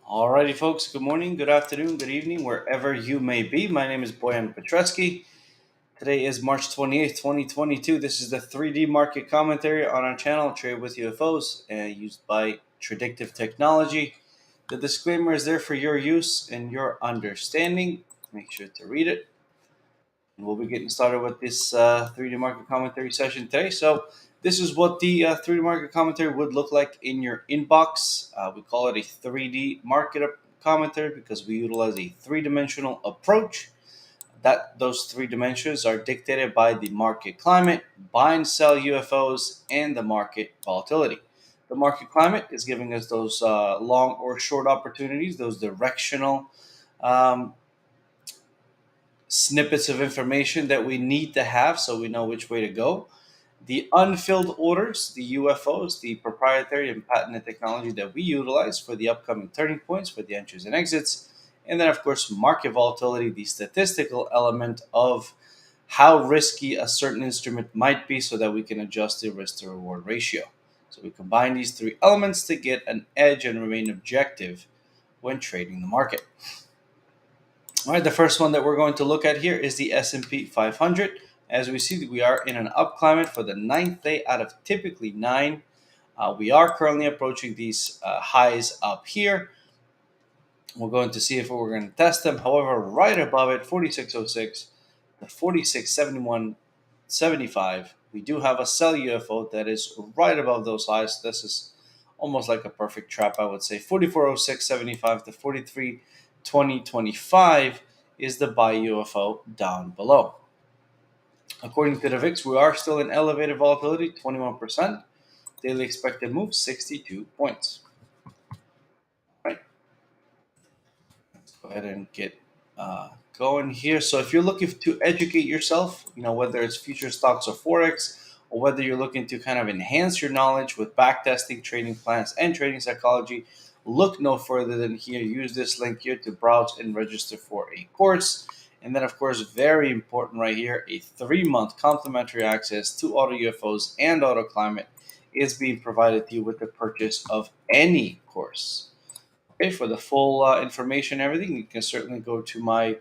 Alrighty, folks. Good morning, good afternoon, good evening, wherever you may be. My name is Bojan Petreski. Today is March 28th, 2022. This is the 3D market commentary on our channel, Trade with UFOs, used by Tradictive Technology. The disclaimer is there for your use and your understanding. Make sure to read it. And we'll be getting started with this 3D market commentary session today. So, this is what the 3D market commentary would look like in your inbox. We call it a 3D market commentary because we utilize a three-dimensional approach. That those three dimensions are dictated by the market climate, buy and sell UFOs, and the market volatility. The market climate is giving us those long or short opportunities, those directional um, snippets of information that we need to have so we know which way to go. The unfilled orders, the UFOs, the proprietary and patented technology that we utilize for the upcoming turning points for the entries and exits. And then, of course, market volatility, the statistical element of how risky a certain instrument might be so that we can adjust the risk to reward ratio. So we combine these three elements to get an edge and remain objective when trading the market. All right, the first one that we're going to look at here is the S&P 500. As we see, we are in an up climate for the ninth day out of typically nine. We are currently approaching these highs up here. We're going to see if we're going to test them. However, right above it, 4606 to 4671.75, we do have a sell UFO that is right above those highs. This is almost like a perfect trap, I would say. 4406.75 to 4320.25 is the buy UFO down below. According to the VIX, we are still in elevated volatility, 21%. Daily expected move, 62 points. Right. Let's go ahead and get going here. So if you're looking to educate yourself, whether it's future stocks or Forex, or whether you're looking to kind of enhance your knowledge with backtesting, trading plans, and trading psychology, look no further than here. Use this link here to browse and register for a course. And then, of course, very important right here, a 3-month complimentary access to Auto UFOs and Auto Climate is being provided to you with the purchase of any course. Okay, for the full information and everything, you can certainly go to my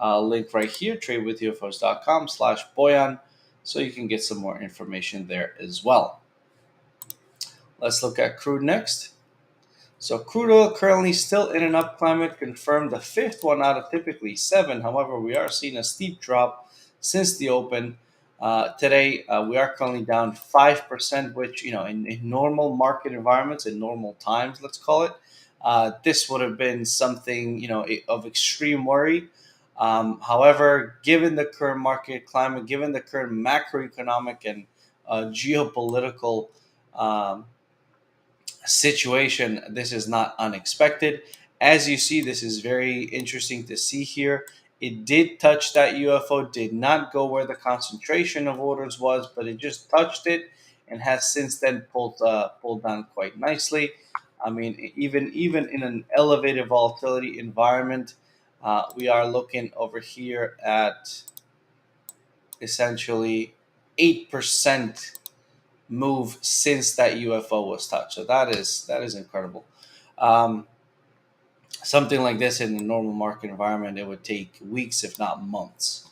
link right here, tradewithufos.com/Bojan, so you can get some more information there as well. Let's look at crude next. So crude oil currently still in an up climate, confirmed the fifth one out of typically seven. However, we are seeing a steep drop since the open. Today, we are currently down 5%, which, in normal market environments, in normal times, let's call it, this would have been something, of extreme worry. However, given the current market climate, given the current macroeconomic and geopolitical situation, this is not unexpected. As you see, this is very interesting to see here. It did touch that UFO, did not go where the concentration of orders was, but it just touched it and has since then pulled down quite nicely. I mean, even in an elevated volatility environment, we are looking over here at essentially 8% move since that UFO was touched. So that is incredible. Um, Something like this in a normal market environment, it would take weeks, if not months.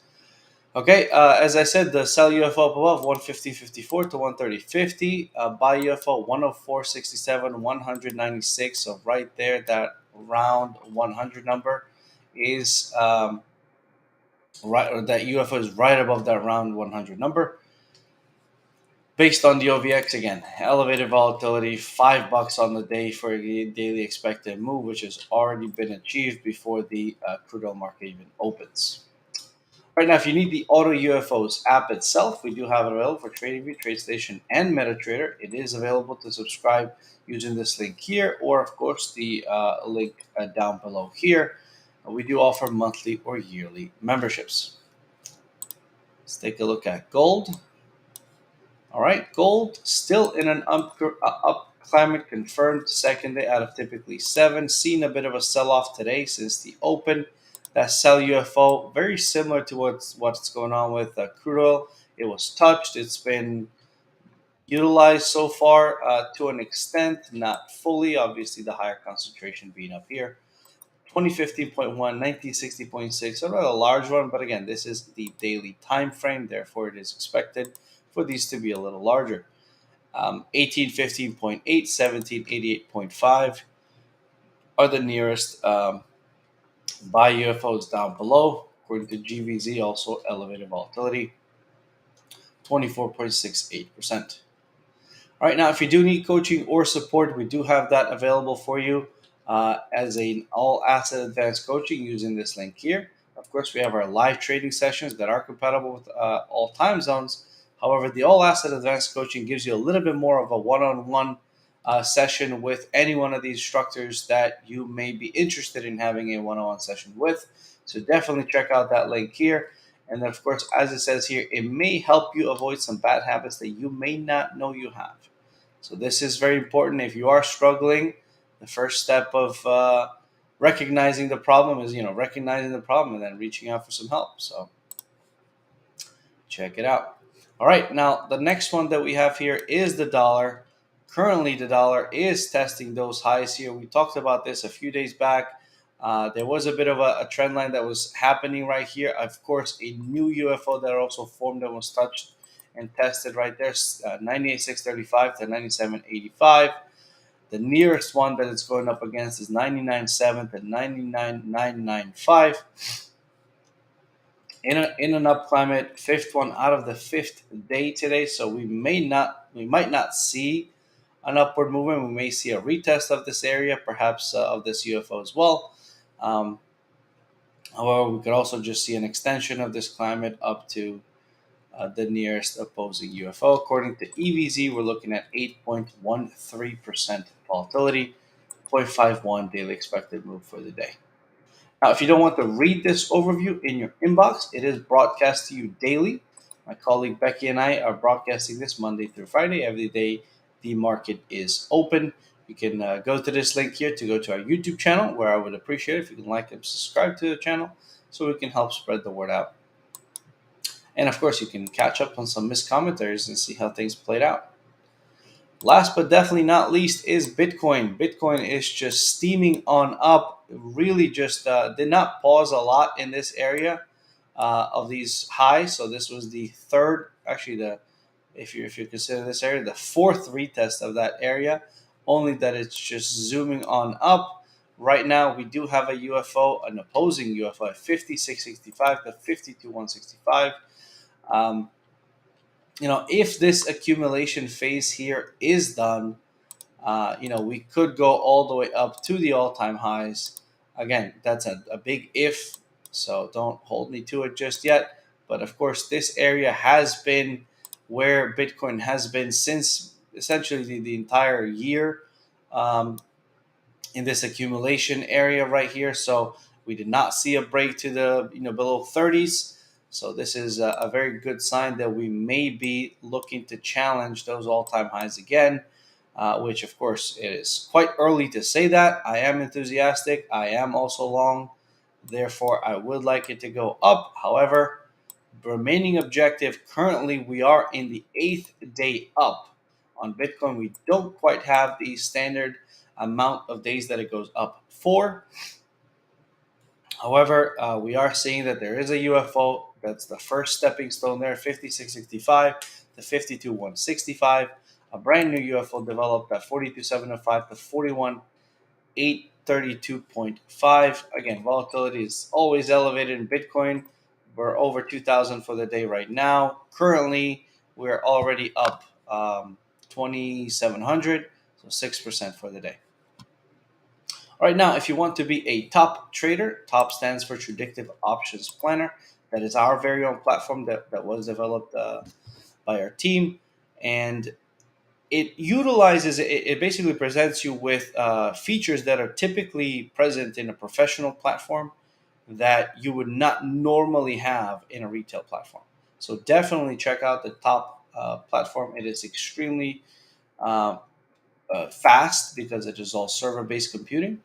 Okay, as I said, the sell UFO up above 150.54 to 130.50. Buy UFO 104.67, 196. So right there, that round 100 number is right, or that UFO is right above that round 100 number. Based on the OVX, again, elevated volatility, $5 on the day for the daily expected move, which has already been achieved before the crude oil market even opens. Right now, if you need the Auto UFOs app itself, we do have it available for TradingView, TradeStation, and MetaTrader. It is available to subscribe using this link here, or of course the link down below here. We do offer monthly or yearly memberships. Let's take a look at gold. All right, gold still in an up climate, confirmed second day out of typically seven. Seen a bit of a sell-off today since the open. That sell UFO, very similar to what's going on with crude oil. It was touched. It's been utilized so far to an extent, not fully. Obviously, the higher concentration being up here. 2015.1, 1960.6, a rather large one, but again, this is the daily time frame, therefore it is expected for these to be a little larger. 1815.8, 1788.5 are the nearest by UFOs down below. According to GVZ, also elevated volatility, 24.68%. All right, now if you do need coaching or support, we do have that available for you as an all asset advanced coaching using this link here. Of course, we have our live trading sessions that are compatible with all time zones. However, the all asset advanced coaching gives you a little bit more of a one on one session with any one of these instructors that you may be interested in having a one on one session with. So definitely check out that link here. And then, of course, as it says here, it may help you avoid some bad habits that you may not know you have. So this is very important. If you are struggling, the first step of recognizing the problem is, recognizing the problem and then reaching out for some help. So check it out. All right, now the next one that we have here is the dollar. Currently, the dollar is testing those highs here. We talked about this a few days back. There was a bit of a trend line that was happening right here. Of course, a new UFO that also formed and was touched and tested right there, 98,635 to 97,85. The nearest one that it's going up against is 99.7 to 99,995. In an up climate, fifth one out of the fifth day today. So we might not see an upward movement. We may see a retest of this area, perhaps of this UFO as well. Um, However, we could also just see an extension of this climate up to the nearest opposing UFO. According to EVZ, we're looking at 8.13% volatility, 0.51 daily expected move for the day. Now, if you don't want to read this overview in your inbox, it is broadcast to you daily. My colleague Becky and I are broadcasting this Monday through Friday. Every day the market is open. You can go to this link here to go to our YouTube channel, where I would appreciate it if you can like and subscribe to the channel so we can help spread the word out. And of course, you can catch up on some missed commentaries and see how things played out. Last but definitely not least is Bitcoin. Bitcoin is just steaming on up. Really, just did not pause a lot in this area of these highs. So this was the third, actually the if you consider this area, the fourth retest of that area. Only that it's just zooming on up. Right now, we do have a UFO, an opposing UFO at 5665 to 52165. Um, if this accumulation phase here is done, we could go all the way up to the all-time highs. Again, that's a big if, so don't hold me to it just yet. But of course, this area has been where Bitcoin has been since essentially the entire year. In this accumulation area right here. So we did not see a break to the below 30s. So this is a very good sign that we may be looking to challenge those all-time highs again, which of course it is quite early to say that. I am enthusiastic. I am also long. Therefore, I would like it to go up. However, remaining objective, currently we are in the eighth day up on Bitcoin. We don't quite have the standard amount of days that it goes up for. However, we are seeing that there is a UFO. That's the first stepping stone there, 5665 to 52165. A brand new UFO developed at 42705 to 41832.5. Again, volatility is always elevated in Bitcoin. We're over 2,000 for the day right now. Currently, we're already up 2,700, so 6% for the day. All right, now, if you want to be a top trader, top stands for Tradictive Options Planner. That is our very own platform that was developed by our team. And it basically presents you with features that are typically present in a professional platform that you would not normally have in a retail platform. So definitely check out the top platform. It is extremely fast because it is all server-based computing,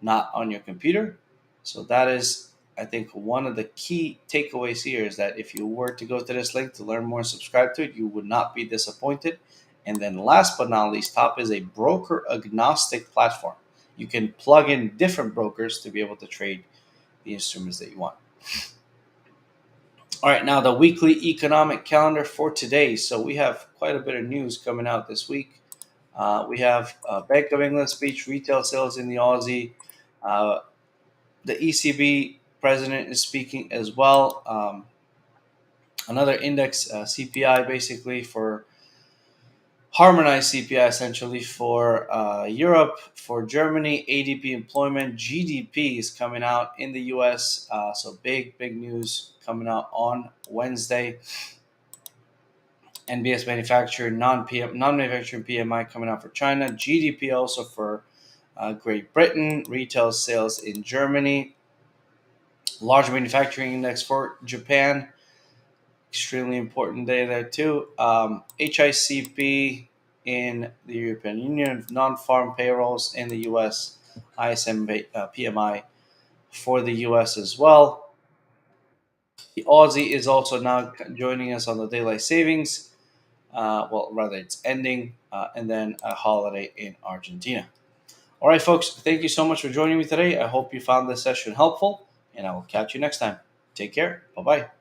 not on your computer. So that is, I think, one of the key takeaways here is that if you were to go to this link to learn more and subscribe to it, you would not be disappointed. And then last but not least, Top is a broker agnostic platform. You can plug in different brokers to be able to trade the instruments that you want. All right, now the weekly economic calendar for today. So we have quite a bit of news coming out this week. We have Bank of England speech, retail sales in the Aussie. The ECB president is speaking as well. Another index, CPI, basically for harmonized CPI, essentially for Europe, for Germany, ADP employment, GDP is coming out in the US. So big news coming out on Wednesday. NBS manufacturing, non-manufacturing PMI coming out for China, GDP also for Great Britain, retail sales in Germany, large manufacturing index for Japan, extremely important day there too. HICP in the European Union, non-farm payrolls in the US, ISM PMI for the US as well. The Aussie is also now joining us on the daylight savings. Well, rather, it's ending, and then a holiday in Argentina. All right, folks, thank you so much for joining me today. I hope you found this session helpful, and I will catch you next time. Take care. Bye bye.